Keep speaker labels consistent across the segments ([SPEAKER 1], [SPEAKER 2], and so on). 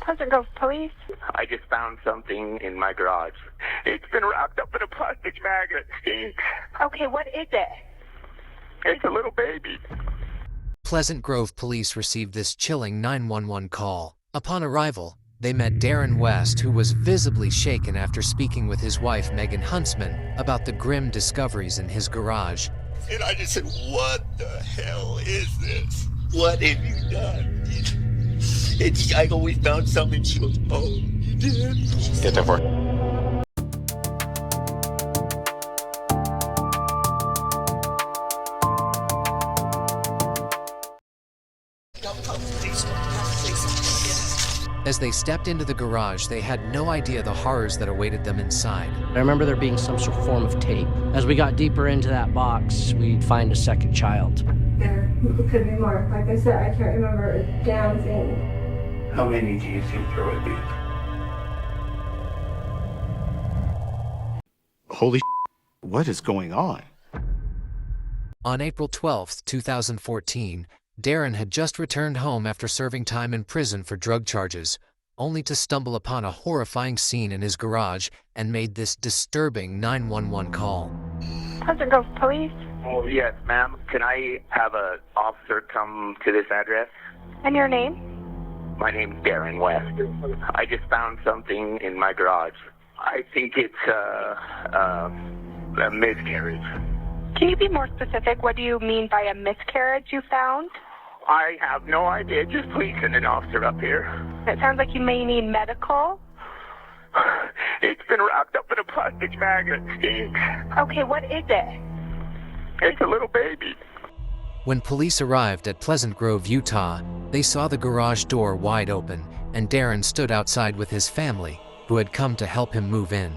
[SPEAKER 1] Pleasant Grove Police.
[SPEAKER 2] I just found something in my garage. It's been wrapped up in a plastic bag and it stinks.
[SPEAKER 1] Okay, what is it?
[SPEAKER 2] It's a little baby.
[SPEAKER 3] Pleasant Grove Police received this chilling 911 call. Upon arrival, they met Darren West, who was visibly shaken after speaking with his wife, Megan Huntsman, about the grim discoveries in his garage.
[SPEAKER 4] And I just said, what the hell is this? What have you done? And I go, we found something. She goes, oh, you did?
[SPEAKER 5] Get that for
[SPEAKER 3] As they stepped into the garage, they had no idea the horrors that awaited them inside.
[SPEAKER 6] I remember there being some sort of form of tape. As we got deeper into that box, we'd find a second child.
[SPEAKER 7] There could be more. Like I said, I can't remember a damn thing.
[SPEAKER 2] How many do you think there would be?
[SPEAKER 8] Holy what is going on?
[SPEAKER 3] On April 12, 2014, Darren had just returned home after serving time in prison for drug charges, only to stumble upon a horrifying scene in his garage and made this disturbing 911 call.
[SPEAKER 1] Pleasant Grove Police.
[SPEAKER 2] Oh, yes, ma'am. Can I have an officer come to this address?
[SPEAKER 1] And your name?
[SPEAKER 2] My name's Darren West. I just found something in my garage. I think it's a miscarriage.
[SPEAKER 1] Can you be more specific? What do you mean by a miscarriage you found?
[SPEAKER 2] I have no idea. Just please send an officer up here.
[SPEAKER 1] It sounds like you may need medical.
[SPEAKER 2] It's been wrapped up in a plastic bag and it stinks.
[SPEAKER 1] Okay, what is it?
[SPEAKER 2] It's a little baby.
[SPEAKER 3] When police arrived at Pleasant Grove, Utah, they saw the garage door wide open, and Darren stood outside with his family, who had come to help him move in.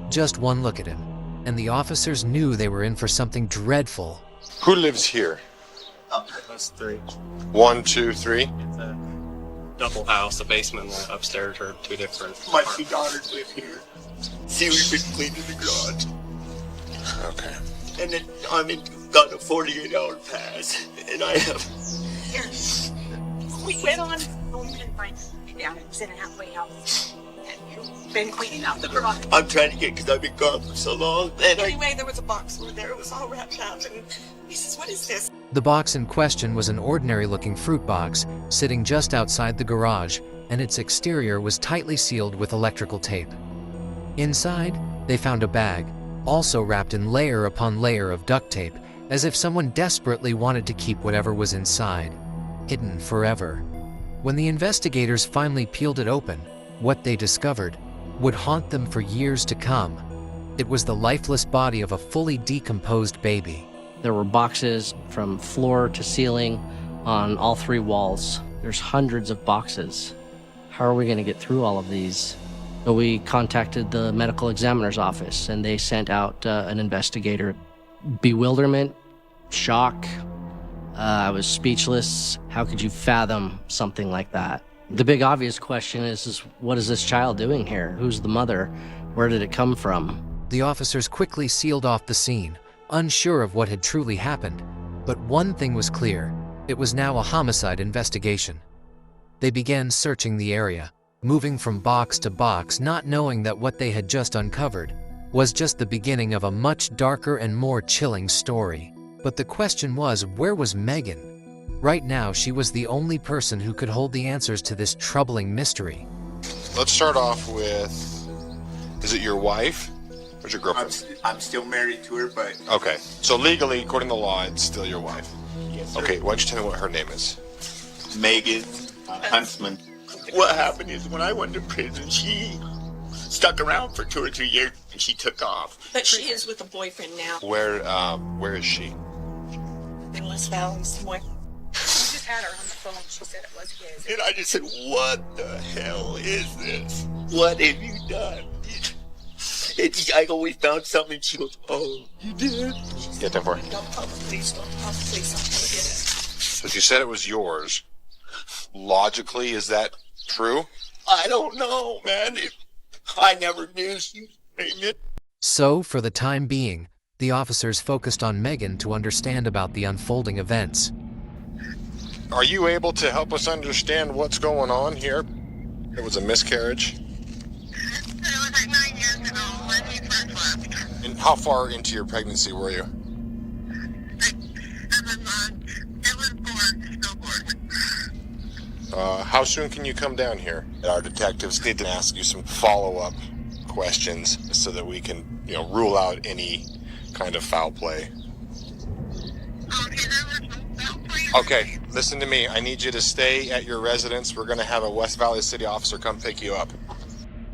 [SPEAKER 3] Just one look at him, and the officers knew they were in for something dreadful.
[SPEAKER 5] Who lives here?
[SPEAKER 9] Us three.
[SPEAKER 5] 1, 2, 3.
[SPEAKER 9] It's a double house. The basement and the upstairs are two different.
[SPEAKER 4] My two daughters live here. See, we've been cleaning the garage.
[SPEAKER 5] Okay.
[SPEAKER 4] And then I'm got a 48-hour pass. And I have...
[SPEAKER 10] Here. We went on home and find down and sent a halfway house. And you've been cleaning out the garage.
[SPEAKER 4] I'm trying to get, because I've been gone for so long. And
[SPEAKER 10] Anyway, there was a box over there. It was all wrapped up. And he says, what is this?
[SPEAKER 3] The box in question was an ordinary-looking fruit box sitting just outside the garage, and its exterior was tightly sealed with electrical tape. Inside, they found a bag, also wrapped in layer upon layer of duct tape, as if someone desperately wanted to keep whatever was inside hidden forever. When the investigators finally peeled it open, what they discovered would haunt them for years to come. It was the lifeless body of a fully decomposed baby.
[SPEAKER 6] There were boxes from floor to ceiling on all three walls. There's hundreds of boxes. How are we going to get through all of these? So we contacted the medical examiner's office, and they sent out an investigator. Bewilderment, shock. I was speechless. How could you fathom something like that? The big obvious question is what is this child doing here? Who's the mother? Where did it come from?
[SPEAKER 3] The officers quickly sealed off the scene, unsure of what had truly happened. But one thing was clear: it was now a homicide investigation. They began searching the area, moving from box to box, not knowing that what they had just uncovered was just the beginning of a much darker and more chilling story. But the question was, where was Megan? Right now, she was the only person who could hold the answers to this troubling mystery.
[SPEAKER 5] Let's start off with, is it your wife or your girlfriend?
[SPEAKER 4] I'm still married to her, but...
[SPEAKER 5] Okay, so legally, according to law, it's still your wife.
[SPEAKER 4] Yes, sir.
[SPEAKER 5] Okay, why don't you tell me what her name is?
[SPEAKER 4] Megan Huntsman. What happened is when I went to prison, she stuck around for 2 or 3 years and she took off.
[SPEAKER 10] But she is with a boyfriend now.
[SPEAKER 5] Where is she?
[SPEAKER 10] In West Valley somewhere. We just had her on the phone. She said it was his.
[SPEAKER 4] And I just said, what the hell is this? What have you done? And I go, we found something. She goes, oh, you did?
[SPEAKER 5] Get that for
[SPEAKER 10] Don't call the police. Don't call the police. I'm going to get it.
[SPEAKER 5] So you said it was yours. Logically, is that true?
[SPEAKER 4] I don't know, man. I never knew she was pregnant.
[SPEAKER 3] So, for the time being, the officers focused on Megan to understand about the unfolding events.
[SPEAKER 5] Are you able to help us understand what's going on here? It was a miscarriage?
[SPEAKER 10] It was like 9 years ago when we first left.
[SPEAKER 5] And how far into your pregnancy were you?
[SPEAKER 10] Like 7 months. It was born, stillborn.
[SPEAKER 5] How soon can you come down here? Our detectives need to ask you some follow-up questions so that we can, rule out any kind of foul play.
[SPEAKER 10] Okay, there was no foul play.
[SPEAKER 5] Okay, listen to me. I need you to stay at your residence. We're going to have a West Valley City officer come pick you up.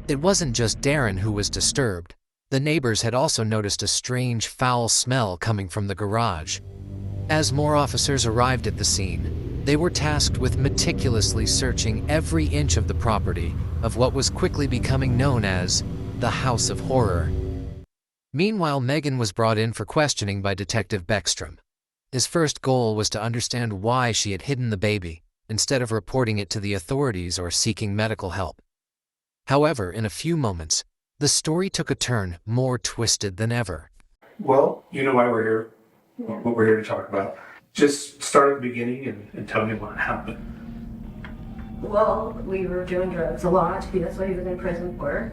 [SPEAKER 3] It wasn't just Darren who was disturbed. The neighbors had also noticed a strange, foul smell coming from the garage. As more officers arrived at the scene, they were tasked with meticulously searching every inch of the property of what was quickly becoming known as the House of Horror. Meanwhile, Megan was brought in for questioning by Detective Beckstrom. His first goal was to understand why she had hidden the baby, instead of reporting it to the authorities or seeking medical help. However, in a few moments, the story took a turn more twisted than ever.
[SPEAKER 11] Well, you know why we're here, what we're here to talk about. Just start at the beginning and tell me what happened.
[SPEAKER 7] Well, we were doing drugs a lot. That's what he was in prison for.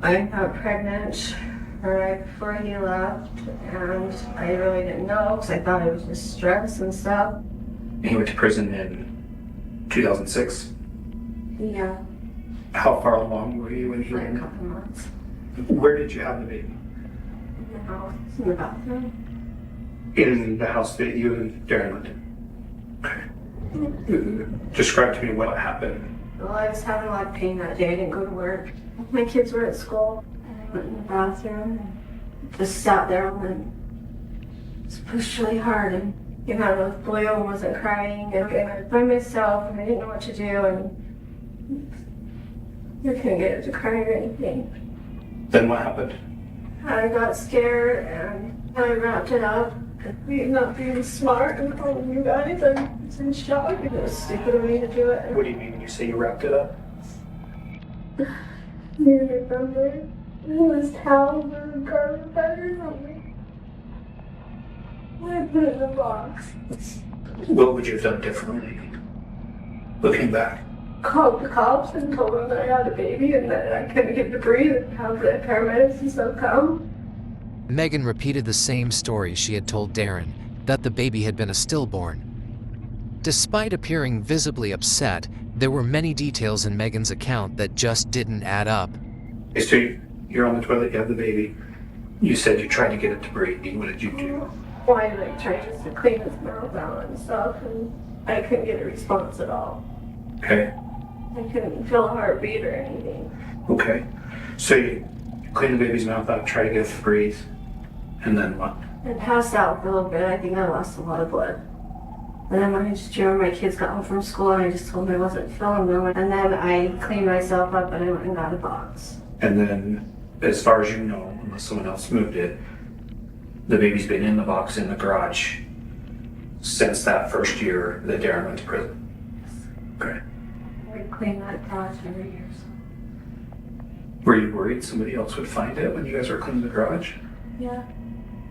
[SPEAKER 7] I got pregnant right before he left, and I really didn't know because I thought it was just stress and stuff.
[SPEAKER 11] And he went to prison in 2006?
[SPEAKER 7] Yeah.
[SPEAKER 11] How far along were you when he
[SPEAKER 7] Like
[SPEAKER 11] went?
[SPEAKER 7] a couple months.
[SPEAKER 11] Where did you have the baby?
[SPEAKER 7] In the house, in the bathroom.
[SPEAKER 11] In the house that you and Darren lived in? Okay. Describe to me what happened.
[SPEAKER 7] Well, I was having a lot of pain that day. I didn't go to work. My kids were at school. I went in the bathroom and just sat there and just pushed really hard. And I was blue and wasn't crying. And I was by myself and I didn't know what to do. And I couldn't get it to cry or anything.
[SPEAKER 11] Then what happened?
[SPEAKER 7] I got scared and I wrapped it up. Me not being smart and calling you guys, I was in shock. It was stupid of me to do it.
[SPEAKER 11] What do you mean when you say you wrapped it up?
[SPEAKER 7] You remember? It was towels or garlic butter or something. I put it in a box.
[SPEAKER 11] What would you have done differently? Looking back.
[SPEAKER 7] Called the cops and told them that I had a baby and that I couldn't get to breathe and have the paramedics and stuff come.
[SPEAKER 3] Megan repeated the same story she had told Darren, that the baby had been a stillborn. Despite appearing visibly upset, there were many details in Megan's account that just didn't add up.
[SPEAKER 11] So you're on the toilet, you have the baby. You said you tried to get it to breathe. What did you do?
[SPEAKER 7] Well, I tried just to clean his mouth out and stuff, and I couldn't get a response at all.
[SPEAKER 11] Okay.
[SPEAKER 7] I couldn't feel a heartbeat or anything.
[SPEAKER 11] Okay. So you clean the baby's mouth out, try to get it to breathe, and then what?
[SPEAKER 7] I passed out for a little bit. I think I lost a lot of blood. And then I just remember my kids got home from school and I just told them I wasn't feeling them. And then I cleaned myself up and I went and got a box.
[SPEAKER 11] And then, as far as you know, unless someone else moved it, the baby's been in the box in the garage since that first year that Darren went to prison. Okay.
[SPEAKER 7] We clean that garage every year. So.
[SPEAKER 11] Were you worried somebody else would find it when you guys were cleaning the garage?
[SPEAKER 7] Yeah.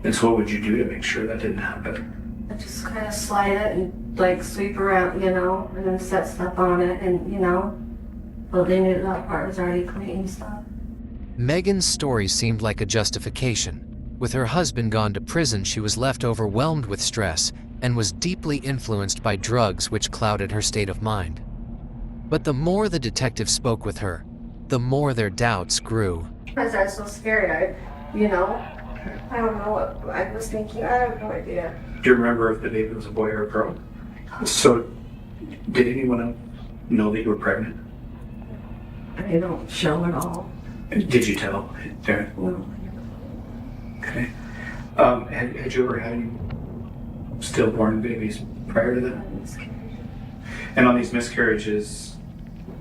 [SPEAKER 11] And so what would you do to make sure that didn't happen?
[SPEAKER 7] I just kind of slide it and sweep around, and then set stuff on it and, well, they knew that part was already clean and stuff.
[SPEAKER 3] Megan's story seemed like a justification. With her husband gone to prison, she was left overwhelmed with stress and was deeply influenced by drugs which clouded her state of mind. But the more the detective spoke with her, the more their doubts grew.
[SPEAKER 7] Because I was so scared, I don't know what I was thinking. I have no idea.
[SPEAKER 11] Do you remember if the baby was a boy or a girl? So, did anyone else know that you were pregnant?
[SPEAKER 7] I don't show at all.
[SPEAKER 11] Did you tell Darren?
[SPEAKER 7] No.
[SPEAKER 11] Okay. Had you ever had any stillborn babies prior to that? And on these miscarriages,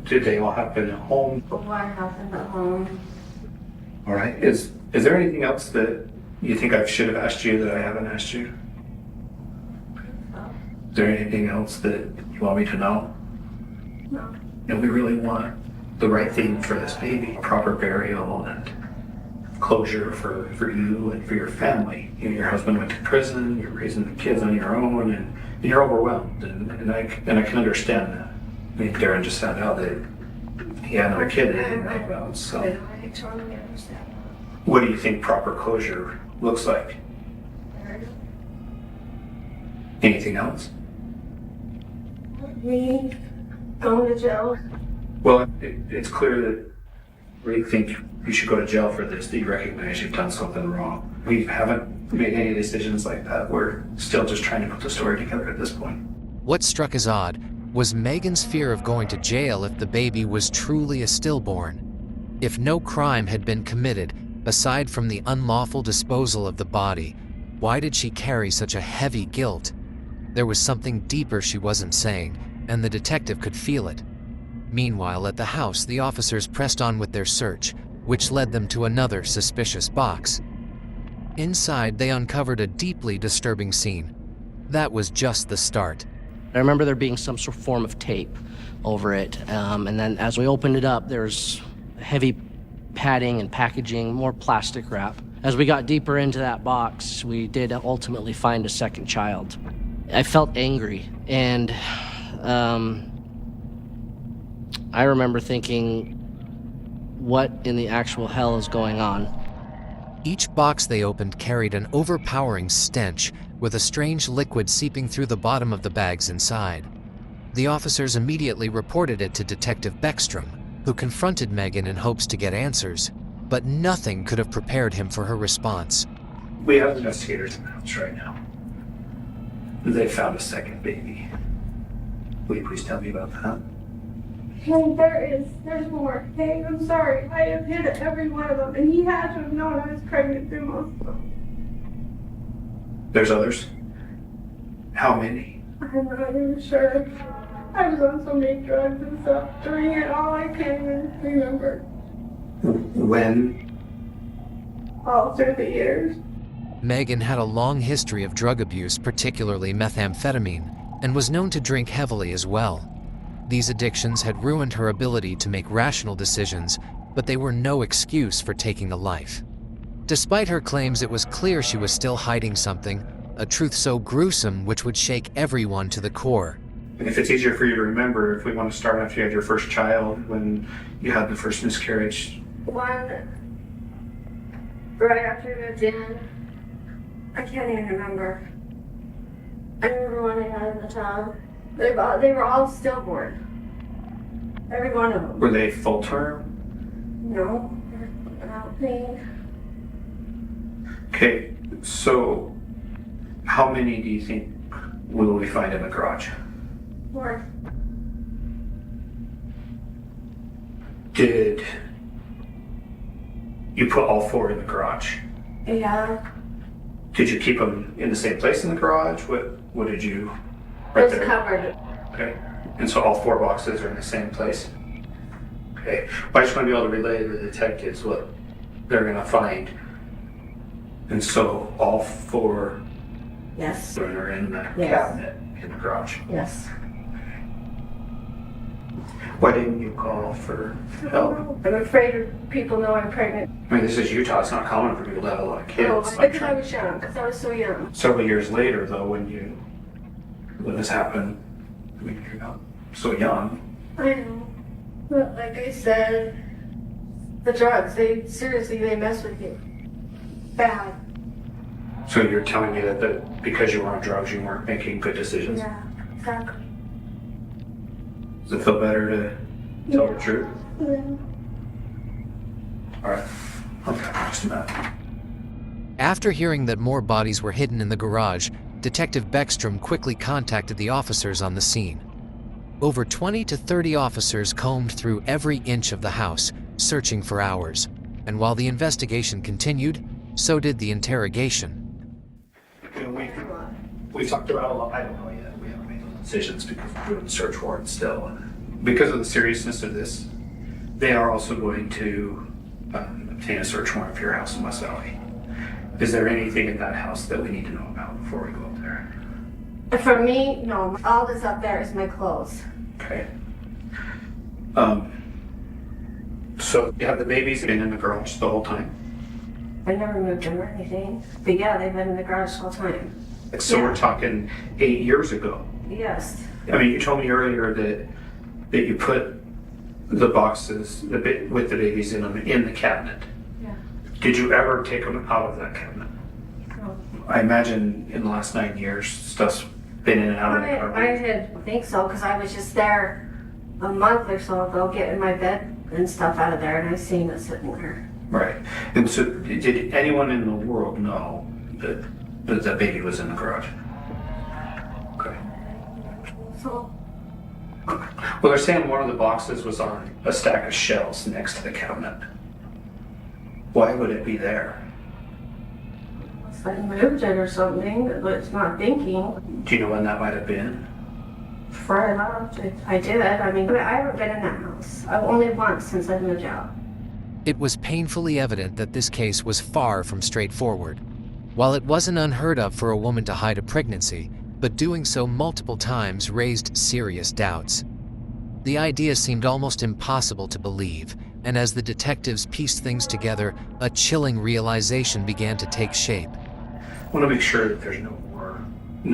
[SPEAKER 11] did they all happen at home?
[SPEAKER 7] What happened at home?
[SPEAKER 11] All right. Is there anything else that you think I should have asked you that I haven't asked you? Is there anything else that you want me to know?
[SPEAKER 7] No.
[SPEAKER 11] And we really want the right thing for this baby, proper burial and closure for you and for your family. Your husband went to prison, you're raising the kids on your own, and you're overwhelmed, and I can understand that. I mean, Darren just found out that he had another kid that he didn't know about, so.
[SPEAKER 7] I totally understand.
[SPEAKER 11] What do you think proper closure looks like? Anything else?
[SPEAKER 7] Me going to jail.
[SPEAKER 11] Well, it's clear that we think you should go to jail for this, that you recognize you've done something wrong. We haven't made any decisions like that. We're still just trying to put the story together at this point.
[SPEAKER 3] What struck as odd was Megan's fear of going to jail if the baby was truly a stillborn. If no crime had been committed, aside from the unlawful disposal of the body, why did she carry such a heavy guilt? There was something deeper she wasn't saying, and the detective could feel it. Meanwhile, at the house, the officers pressed on with their search, which led them to another suspicious box. Inside, they uncovered a deeply disturbing scene. That was just the start.
[SPEAKER 6] I remember there being some sort of form of tape over it, and then as we opened it up, there's heavy padding and packaging, more plastic wrap. As we got deeper into that box, we did ultimately find a second child. I felt angry, and I remember thinking, what in the actual hell is going on?
[SPEAKER 3] Each box they opened carried an overpowering stench, with a strange liquid seeping through the bottom of the bags inside. The officers immediately reported it to Detective Beckstrom, who confronted Megan in hopes to get answers, but nothing could have prepared him for her response.
[SPEAKER 11] We have investigators in the house right now. They found a second baby. Will you please tell me about that?
[SPEAKER 7] Hey, there's more. Hey, I'm sorry. I have hit every one of them, and he had to have known I was pregnant through most of them.
[SPEAKER 11] There's others? How many?
[SPEAKER 7] I'm not even sure. I was on so many drugs and stuff during it all, I can't even remember.
[SPEAKER 11] When?
[SPEAKER 7] All through the years.
[SPEAKER 3] Megan had a long history of drug abuse, particularly methamphetamine, and was known to drink heavily as well. These addictions had ruined her ability to make rational decisions, but they were no excuse for taking a life. Despite her claims, it was clear she was still hiding something, a truth so gruesome which would shake everyone to the core.
[SPEAKER 11] And if it's easier for you to remember, if we want to start after you had your first child, when you had the first miscarriage.
[SPEAKER 7] One, right after I moved in, I can't even remember. I remember when I had in the town. They were all stillborn. Every one of them.
[SPEAKER 11] Were they full term?
[SPEAKER 7] No, I don't think.
[SPEAKER 11] Okay, so how many do you think will we find in the garage?
[SPEAKER 7] 4.
[SPEAKER 11] Did you put all 4 in the garage?
[SPEAKER 7] Yeah.
[SPEAKER 11] Did you keep them in the same place in the garage? What did you?
[SPEAKER 7] Right there. Covered.
[SPEAKER 11] Okay. And so all 4 boxes are in the same place? Okay. Well, I just want to be able to relay to the detectives what they're going to find. And so all 4
[SPEAKER 7] Yes.
[SPEAKER 11] are in the
[SPEAKER 7] Yes.
[SPEAKER 11] cabinet in the garage?
[SPEAKER 7] Yes.
[SPEAKER 11] Why didn't you call for help?
[SPEAKER 7] I'm afraid of people know I'm pregnant.
[SPEAKER 11] I mean, this is Utah. It's not common for people to have a lot of kids.
[SPEAKER 7] No, because I was young. Because I was so young.
[SPEAKER 11] Several years later, though, when this happened, I mean, you're not so young.
[SPEAKER 7] I know. But like I said, the drugs, they mess with you. Bad.
[SPEAKER 11] So you're telling me that because you were on drugs, you weren't making good decisions?
[SPEAKER 7] Yeah, exactly.
[SPEAKER 11] Does it feel better to tell the truth?
[SPEAKER 7] Yeah.
[SPEAKER 11] All right. Okay, just a minute.
[SPEAKER 3] After hearing that more bodies were hidden in the garage, Detective Beckstrom quickly contacted the officers on the scene. Over 20 to 30 officers combed through every inch of the house, searching for hours. And while the investigation continued, so did the interrogation.
[SPEAKER 11] We've talked about a lot. I don't know yet. We haven't made those decisions because we're doing the search warrant still. Because of the seriousness of this, they are also going to obtain a search warrant for your house in West Valley. Is there anything in that house that we need to know about before we go up there?
[SPEAKER 7] For me, no. All that's up there is my clothes.
[SPEAKER 11] Okay. So you have the babies been in the garage the whole time?
[SPEAKER 7] I never moved them or anything. But yeah, they've been in the garage the whole time.
[SPEAKER 11] So
[SPEAKER 7] yeah.
[SPEAKER 11] We're talking 8 years ago.
[SPEAKER 7] Yes.
[SPEAKER 11] I mean, you told me earlier that you put the boxes with the babies in them in the cabinet.
[SPEAKER 7] Yeah.
[SPEAKER 11] Did you ever take them out of that cabinet?
[SPEAKER 7] No.
[SPEAKER 11] I imagine in the last 9 years, stuff's been in and out of the car.
[SPEAKER 7] I think so, because I was just there a month or so ago getting my bed and stuff out of there, and I seen it sitting there.
[SPEAKER 11] Right. And so did anyone in the world know that that baby was in the garage? Okay.
[SPEAKER 7] So,
[SPEAKER 11] Well, they're saying one of the boxes was on a stack of shelves next to the cabinet. Why would it be there?
[SPEAKER 7] unless I moved it or something, but it's not thinking.
[SPEAKER 11] Do you know when that might have been?
[SPEAKER 7] Before I left, I did. I mean, I haven't been in that house. Only once since I moved out.
[SPEAKER 3] It was painfully evident that this case was far from straightforward. While it wasn't unheard of for a woman to hide a pregnancy, but doing so multiple times raised serious doubts. The idea seemed almost impossible to believe, and as the detectives pieced things together, a chilling realization began to take shape.
[SPEAKER 11] I want to make sure that there's no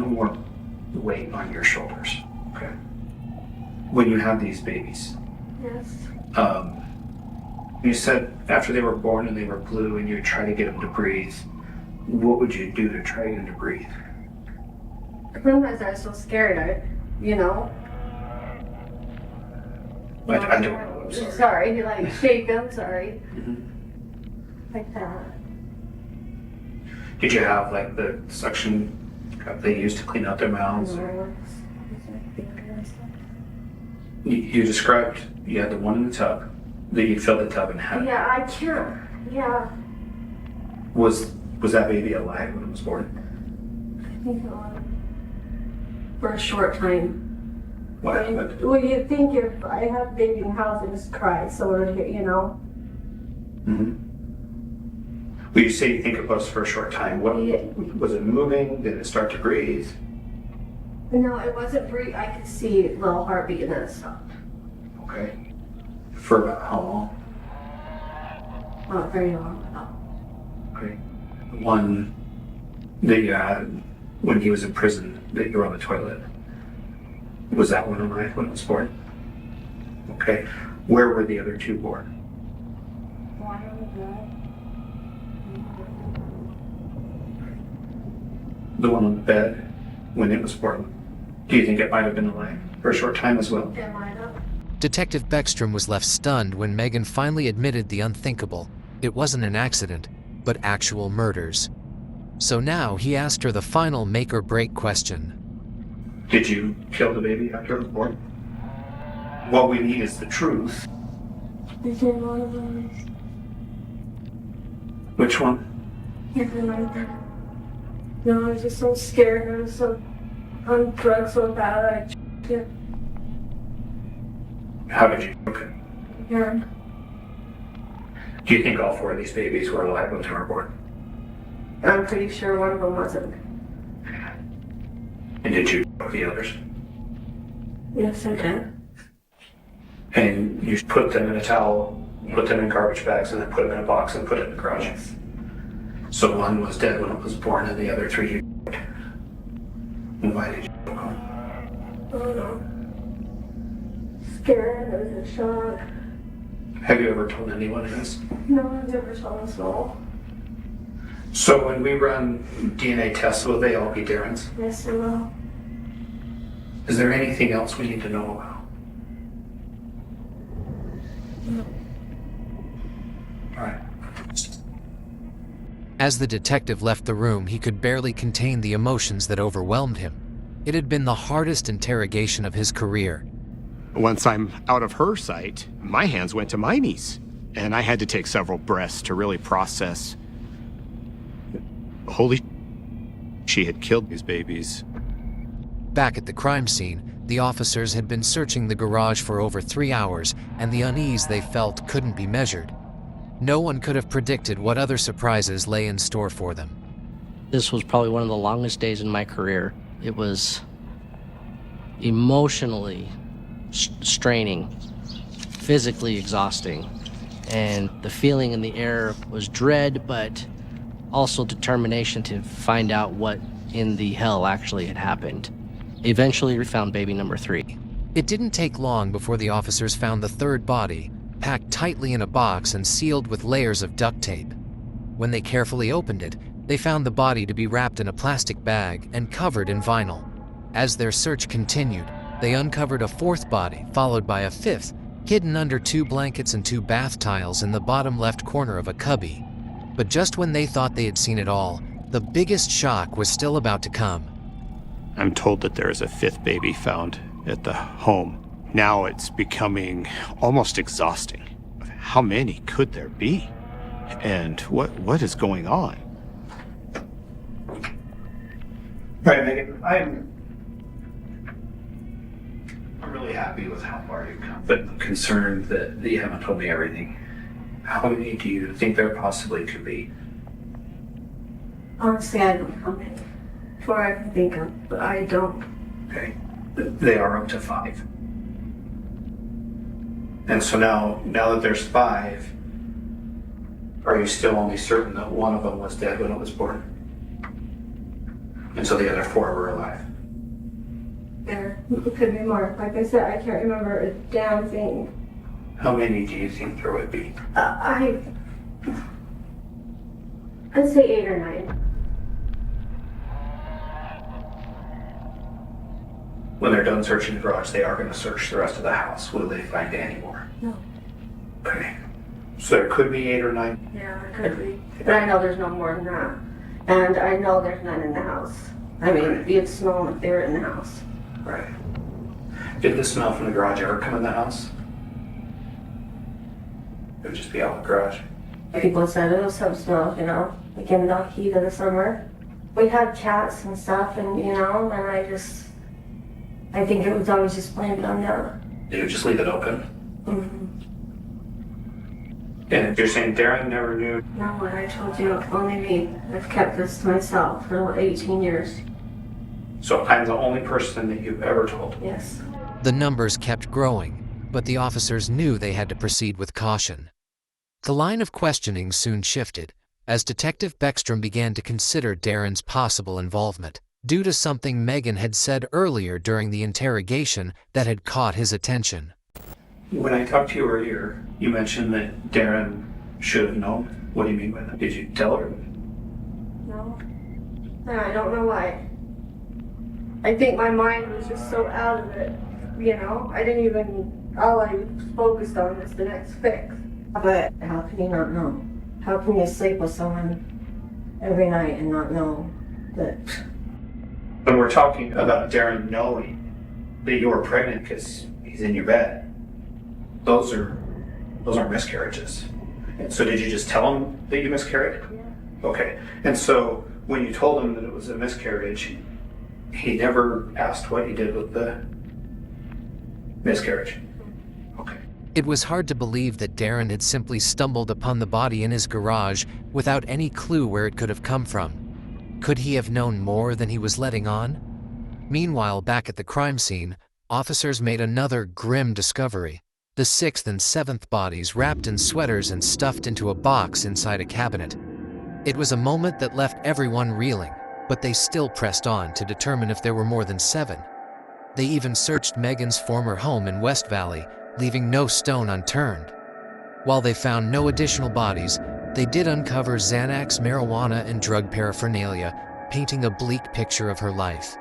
[SPEAKER 11] more weight on your shoulders. Okay. When you have these babies,
[SPEAKER 7] Yes.
[SPEAKER 11] you said after they were born and they were blue and you try to get them to breathe. What would you do to try to get them to breathe?
[SPEAKER 7] Sometimes I was so scared, I don't know.
[SPEAKER 11] I'm sorry.
[SPEAKER 7] Sorry, like shake them, sorry.
[SPEAKER 11] Mm-hmm.
[SPEAKER 7] Like that.
[SPEAKER 11] Did you have like the suction cup they used to clean out their mouths? You described you had the one in the tub, that you filled the tub and had.
[SPEAKER 7] Yeah, I can't. Yeah.
[SPEAKER 11] Was that baby alive when it was born?
[SPEAKER 7] I think it was. For a short time.
[SPEAKER 11] What happened?
[SPEAKER 7] Well, you'd think if I have a baby in the house and just cry, so you know.
[SPEAKER 11] Mm-hmm. Well, you say you think it was for a short time. What was it moving? Did it start to breathe?
[SPEAKER 7] No, it wasn't breathing. I could see a little heartbeat and then it stopped.
[SPEAKER 11] Okay. For about how long?
[SPEAKER 7] Not very long.
[SPEAKER 11] Okay. The one that you had when he was in prison, that you were on the toilet. Was that one alive when it was born? Okay. Where were the other two born?
[SPEAKER 7] One on the bed.
[SPEAKER 11] The one on the bed when it was born. Do you think it might have been alive for a short time as well?
[SPEAKER 7] It might have.
[SPEAKER 3] Detective Beckstrom was left stunned when Megan finally admitted the unthinkable. It wasn't an accident, but actual murders. So now he asked her the final make-or-break question.
[SPEAKER 11] Did you kill the baby after it was born? What we need is the truth.
[SPEAKER 7] Is there one of them?
[SPEAKER 11] Which one?
[SPEAKER 7] No, I was just so scared. I was so on drugs so bad.
[SPEAKER 11] How did you choke it?
[SPEAKER 7] Yeah.
[SPEAKER 11] Do you think all four of these babies were alive when they were born?
[SPEAKER 7] I'm pretty sure one of them wasn't.
[SPEAKER 11] And did you choke the others?
[SPEAKER 7] Yes, I did.
[SPEAKER 11] And you put them in a towel, put them in garbage bags, and then put them in a box and put it in the garage?
[SPEAKER 7] Yes.
[SPEAKER 11] So one was dead when it was born and the other three you choked. And why did you choke them?
[SPEAKER 7] I don't know. Scared, I was in shock.
[SPEAKER 11] Have you ever told anyone this?
[SPEAKER 7] No, I've never told a soul.
[SPEAKER 11] So when we run DNA tests, will they all be Darren's?
[SPEAKER 7] Yes, I will.
[SPEAKER 11] Is there anything else we need to know about?
[SPEAKER 7] No.
[SPEAKER 11] All right.
[SPEAKER 3] As the detective left the room, he could barely contain the emotions that overwhelmed him. It had been the hardest interrogation of his career.
[SPEAKER 5] Once I'm out of her sight, my hands went to my knees, and I had to take several breaths to really process. Holy, she had killed these babies.
[SPEAKER 3] Back at the crime scene, the officers had been searching the garage for over 3 hours, and the unease they felt couldn't be measured. No one could have predicted what other surprises lay in store for them.
[SPEAKER 6] This was probably one of the longest days in my career. It was emotionally straining, physically exhausting, and the feeling in the air was dread, but also determination to find out what in the hell actually had happened. Eventually, we found baby number 3.
[SPEAKER 3] It didn't take long before the officers found the third body, packed tightly in a box and sealed with layers of duct tape. When they carefully opened it, they found the body to be wrapped in a plastic bag and covered in vinyl. As their search continued, they uncovered a fourth body, followed by a fifth, hidden under 2 blankets and 2 bath tiles in the bottom left corner of a cubby. But just when they thought they had seen it all, the biggest shock was still about to come.
[SPEAKER 8] I'm told that there is a 5th baby found at the home. Now it's becoming almost exhausting. How many could there be? And what is going on?
[SPEAKER 11] Right, Megan, I'm really happy with how far you've come, but I'm concerned that you haven't told me everything. How many do you think there possibly could be?
[SPEAKER 7] Honestly, I don't know how many. 4 I can think of, but I don't.
[SPEAKER 11] Okay. They are up to 5. And so now that there's 5, are you still only certain that one of them was dead when it was born? And so the other 4 were alive?
[SPEAKER 7] There could be more. Like I said, I can't remember a damn thing.
[SPEAKER 11] How many do you think there would be?
[SPEAKER 7] I'd say 8 or 9.
[SPEAKER 11] When they're done searching the garage, they are going to search the rest of the house. Will they find any more?
[SPEAKER 7] No.
[SPEAKER 11] Okay. So there could be 8 or 9?
[SPEAKER 7] Yeah, there could be. But I know there's no more than that. And I know there's none in the house. I mean, you'd smell them if they were in the house.
[SPEAKER 11] Right. Did the smell from the garage ever come in the house? It would just be out in the garage.
[SPEAKER 7] People said it was some smell, you know, like in the heat of the summer. We had cats and stuff, and you know, and I think it was always just blamed on them.
[SPEAKER 11] They would just leave it open?
[SPEAKER 7] Mm-hmm.
[SPEAKER 11] And you're saying Darren never knew?
[SPEAKER 7] No, what I told you, only me. I've kept this to myself for 18 years.
[SPEAKER 11] So I'm the only person that you've ever told?
[SPEAKER 7] Yes.
[SPEAKER 3] The numbers kept growing, but the officers knew they had to proceed with caution. The line of questioning soon shifted, as Detective Beckstrom began to consider Darren's possible involvement, due to something Megan had said earlier during the interrogation that had caught his attention.
[SPEAKER 11] When I talked to you earlier, you mentioned that Darren should have known. What do you mean by that? Did you tell her?
[SPEAKER 7] No. I don't know why. I think my mind was just so out of it, you know? I didn't even, all I focused on was the next fix. But how can you not know? How can you sleep with someone every night and not know that?
[SPEAKER 11] When we're talking about Darren knowing that you were pregnant because he's in your bed, those aren't miscarriages. And so did you just tell him that you miscarried?
[SPEAKER 7] Yeah.
[SPEAKER 11] Okay. And so when you told him that it was a miscarriage, he never asked what you did with the miscarriage? Okay.
[SPEAKER 3] It was hard to believe that Darren had simply stumbled upon the body in his garage without any clue where it could have come from. Could he have known more than he was letting on? Meanwhile, back at the crime scene, officers made another grim discovery. The 6th and 7th bodies wrapped in sweaters and stuffed into a box inside a cabinet. It was a moment that left everyone reeling, but they still pressed on to determine if there were more than 7. They even searched Megan's former home in West Valley, leaving no stone unturned. While they found no additional bodies, they did uncover Xanax, marijuana, and drug paraphernalia, painting a bleak picture of her life.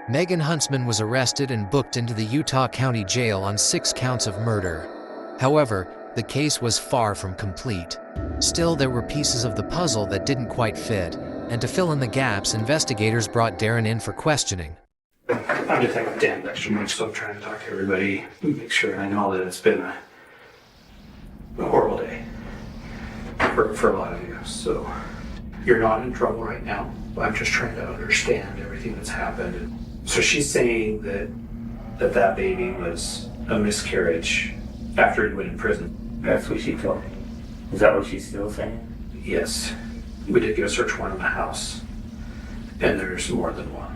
[SPEAKER 3] Megan Huntsman was arrested and booked into the Utah County Jail on 6 counts of murder. However, the case was far from complete. Still, there were pieces of the puzzle that didn't quite fit, and to fill in the gaps, investigators brought Darren in for questioning.
[SPEAKER 11] I'm Detective Dan Beckstrom, so I'm trying to talk to everybody, make sure I know that it's been a horrible day for a lot of you. So you're not in trouble right now. I'm just trying to understand everything that's happened. So she's saying that baby was a miscarriage after he went in prison.
[SPEAKER 12] That's what she told me. Is that what she's still saying?
[SPEAKER 11] Yes. We did get a search warrant in the house, and there's more than one.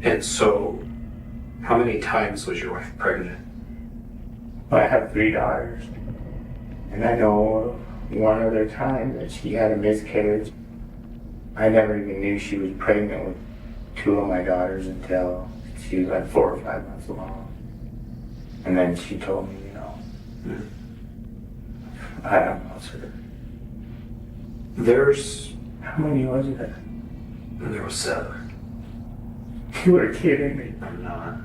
[SPEAKER 11] And so, how many times was your wife pregnant?
[SPEAKER 12] I have 3 daughters, and I know one other time that she had a miscarriage. I never even knew she was pregnant with 2 of my daughters until She was like 4 or 5 months along. And then she told me, I don't know, sir.
[SPEAKER 11] How many was there?
[SPEAKER 12] There was 7. You were kidding me.
[SPEAKER 11] I'm not.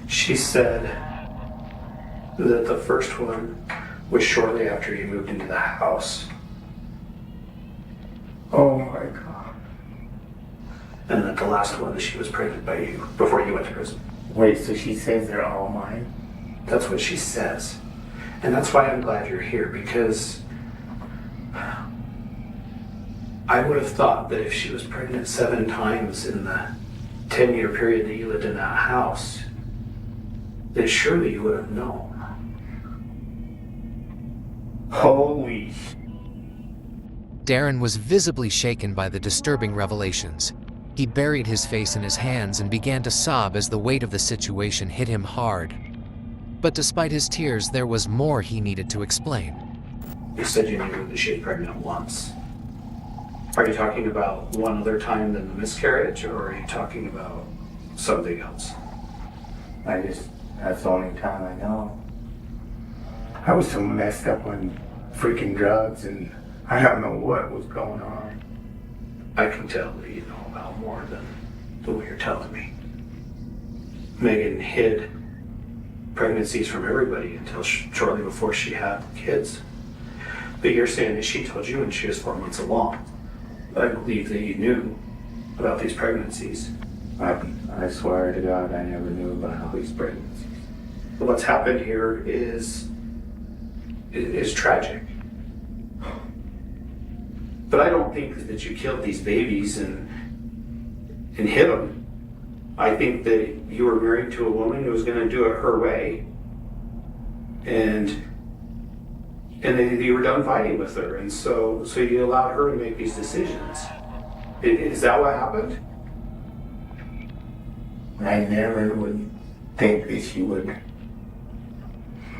[SPEAKER 11] She said that the first one was shortly after you moved into the house.
[SPEAKER 12] Oh my God.
[SPEAKER 11] And that the last one, she was pregnant by you before you went to prison.
[SPEAKER 12] Wait, so she says they're all mine?
[SPEAKER 11] That's what she says. And that's why I'm glad you're here, because I would have thought that if she was pregnant 7 times in the 10-year period that you lived in that house, then surely you would have known.
[SPEAKER 12] Holy.
[SPEAKER 3] Darren was visibly shaken by the disturbing revelations. He buried his face in his hands and began to sob as the weight of the situation hit him hard. But despite his tears, there was more he needed to explain.
[SPEAKER 11] You said you knew that she was pregnant once. Are you talking about one other time than the miscarriage, or are you talking about something else?
[SPEAKER 12] That's the only time I know. I was so messed up on freaking drugs, and I don't know what was going on.
[SPEAKER 11] I can tell that you know about more than what you're telling me. Megan hid pregnancies from everybody until shortly before she had kids. But you're saying that she told you when she was 4 months along. I believe that you knew about these pregnancies.
[SPEAKER 12] I swear to God, I never knew about all these pregnancies.
[SPEAKER 11] But what's happened here is tragic. But I don't think that you killed these babies and hid them. I think that you were married to a woman who was going to do it her way, and then you were done fighting with her, and so you allowed her to make these decisions. Is that what happened?
[SPEAKER 12] I never would think that she would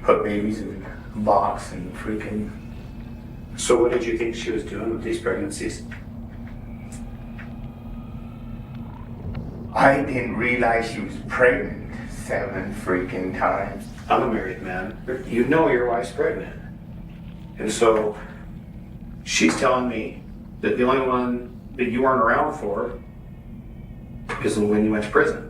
[SPEAKER 12] put babies in a box and freaking...
[SPEAKER 11] So what did you think she was doing with these pregnancies?
[SPEAKER 12] I didn't realize she was pregnant 7 freaking times.
[SPEAKER 11] I'm a married man. You know your wife's pregnant. And so she's telling me that the only one that you weren't around for is when you went to prison.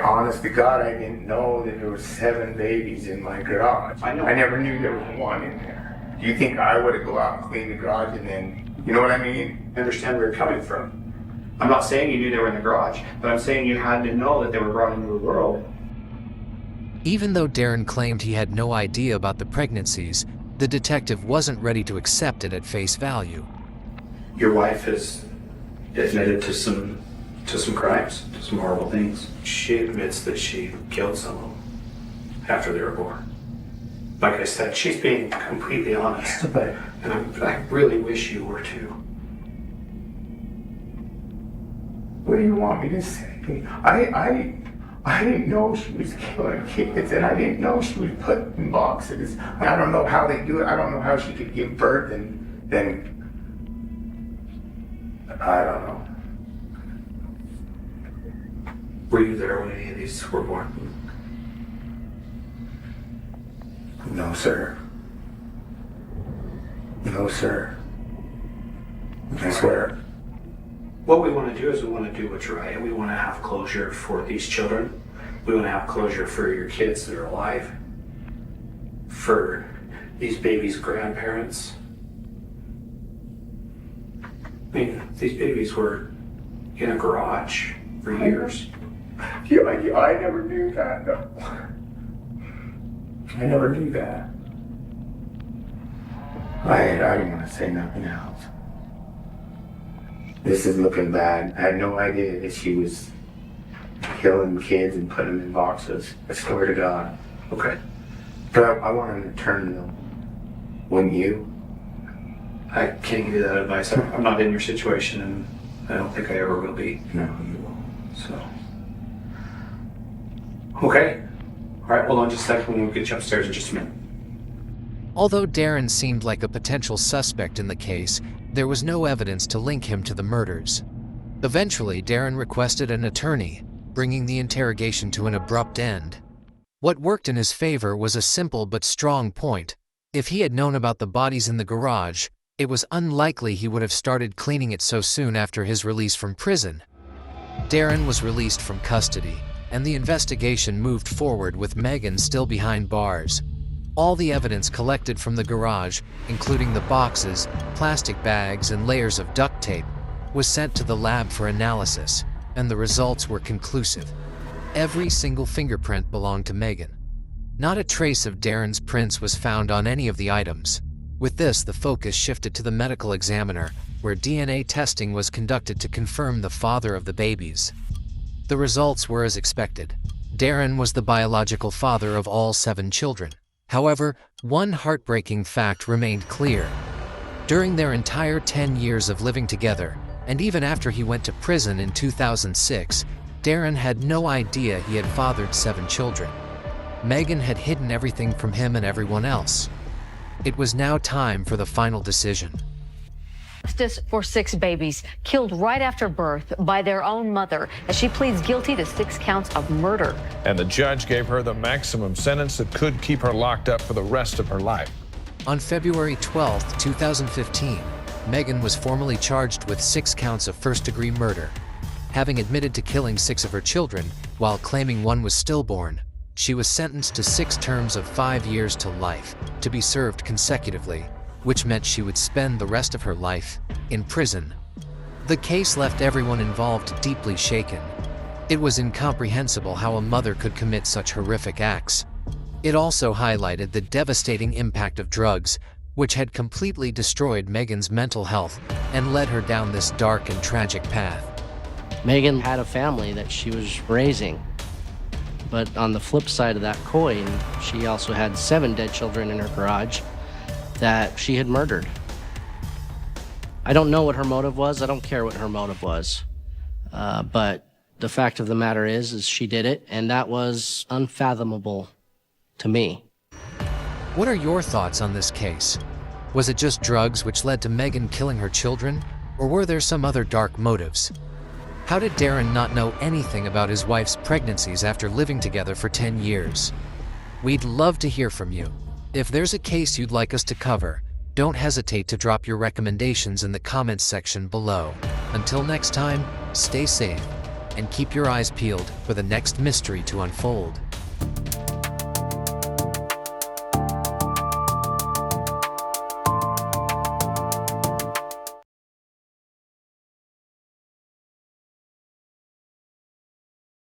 [SPEAKER 12] Honest to God, I didn't know that there were 7 babies in my garage.
[SPEAKER 11] I know.
[SPEAKER 12] I never knew there was 1 in there. Do you think I would have go out and clean the garage and then, you know what I mean?
[SPEAKER 11] I understand where you're coming from. I'm not saying you knew they were in the garage, but I'm saying you had to know that they were brought into the world.
[SPEAKER 3] Even though Darren claimed he had no idea about the pregnancies, the detective wasn't ready to accept it at face value.
[SPEAKER 11] Your wife has admitted to some crimes, to some horrible things. She admits that she killed someone after they were born. Like I said, she's being completely honest, and I really wish you were too.
[SPEAKER 12] What do you want me to say? I didn't know she was killing kids, and I didn't know she was put in boxes. I don't know how they do it. I don't know how she could give birth and then... I don't know.
[SPEAKER 11] Were you there when any of these were born?
[SPEAKER 12] No, sir. No, sir. I swear.
[SPEAKER 11] What we want to do is we want to do what's right. We want to have closure for these children. We want to have closure for your kids that are alive. For these babies' grandparents. I mean, these babies were in a garage for years.
[SPEAKER 12] Yeah, I never knew that, though. I never knew that. I didn't want to say nothing else. This is looking bad. I had no idea that she was killing kids and putting them in boxes. I swear to God.
[SPEAKER 11] Okay.
[SPEAKER 12] But I want an attorney, though. Wouldn't you?
[SPEAKER 11] I can't give you that advice. I'm not in your situation, and I don't think I ever will be.
[SPEAKER 12] No, you won't.
[SPEAKER 11] So. Okay. All right, hold on just a second. We'll get you upstairs in just a minute.
[SPEAKER 3] Although Darren seemed like a potential suspect in the case, there was no evidence to link him to the murders. Eventually, Darren requested an attorney, bringing the interrogation to an abrupt end. What worked in his favor was a simple but strong point. If he had known about the bodies in the garage, it was unlikely he would have started cleaning it so soon after his release from prison. Darren was released from custody, and the investigation moved forward with Megan still behind bars. All the evidence collected from the garage, including the boxes, plastic bags, and layers of duct tape, was sent to the lab for analysis, and the results were conclusive. Every single fingerprint belonged to Megan. Not a trace of Darren's prints was found on any of the items. With this, the focus shifted to the medical examiner, where DNA testing was conducted to confirm the father of the babies. The results were as expected. Darren was the biological father of all 7 children. However, one heartbreaking fact remained clear. During their entire 10 years of living together, and even after he went to prison in 2006, Darren had no idea he had fathered 7 children. Megan had hidden everything from him and everyone else. It was now time for the final decision.
[SPEAKER 13] Justice for 6 babies killed right after birth by their own mother as she pleads guilty to 6 counts of murder.
[SPEAKER 14] And the judge gave her the maximum sentence that could keep her locked up for the rest of her life.
[SPEAKER 3] On February 12, 2015, Megan was formally charged with 6 counts of first-degree murder. Having admitted to killing 6 of her children while claiming one was stillborn, she was sentenced to 6 terms of 5 years to life, to be served consecutively, which meant she would spend the rest of her life in prison. The case left everyone involved deeply shaken. It was incomprehensible how a mother could commit such horrific acts. It also highlighted the devastating impact of drugs, which had completely destroyed Megan's mental health and led her down this dark and tragic path.
[SPEAKER 6] Megan had a family that she was raising. But on the flip side of that coin, she also had 7 dead children in her garage that she had murdered. I don't know what her motive was. I don't care what her motive was. But the fact of the matter is she did it, and that was unfathomable to me.
[SPEAKER 3] What are your thoughts on this case? Was it just drugs which led to Megan killing her children, or were there some other dark motives? How did Darren not know anything about his wife's pregnancies after living together for 10 years? We'd love to hear from you. If there's a case you'd like us to cover, don't hesitate to drop your recommendations in the comments section below. Until next time, stay safe and keep your eyes peeled for the next mystery to unfold.